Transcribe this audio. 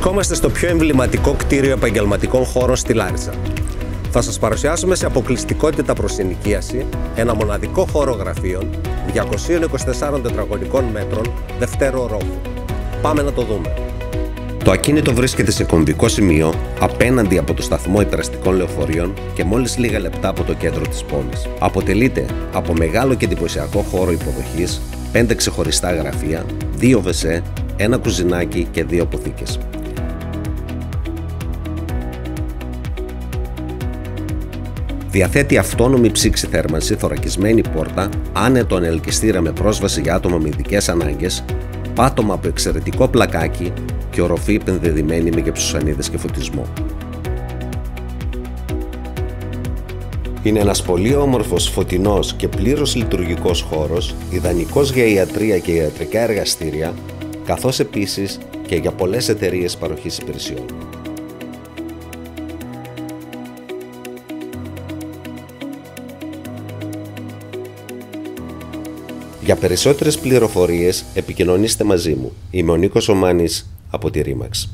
Βρισκόμαστε στο πιο εμβληματικό κτίριο επαγγελματικών χώρων στη Λάρισα. Θα σας παρουσιάσουμε σε αποκλειστικότητα προς ενοικίαση ένα μοναδικό χώρο γραφείων 224 τετραγωνικών μέτρων δευτέρου ορόφου. Πάμε να το δούμε. Το ακίνητο βρίσκεται σε κομβικό σημείο απέναντι από το σταθμό υπεραστικών λεωφορείων και μόλις λίγα λεπτά από το κέντρο της πόλης. Αποτελείται από μεγάλο και εντυπωσιακό χώρο υποδοχής, 5 ξεχωριστά γραφεία, 2 WC, ένα κουζινάκι και 2 αποθήκες. Διαθέτει αυτόνομη ψήξη θέρμανση, θωρακισμένη πόρτα, άνετο ελκυστήρα με πρόσβαση για άτομα με ειδικές ανάγκες, πάτωμα από εξαιρετικό πλακάκι και οροφή επενδεδημένη με γεψουσανίδες και φωτισμό. Είναι ένας πολύ όμορφος, φωτεινός και πλήρως λειτουργικός χώρος, ιδανικός για ιατρεία και ιατρικά εργαστήρια, καθώς επίσης και για πολλές εταιρείες παροχής υπηρεσιών. Για περισσότερες πληροφορίες επικοινωνήστε μαζί μου. Είμαι ο Νίκος Ομάνης από τη RE/MAX.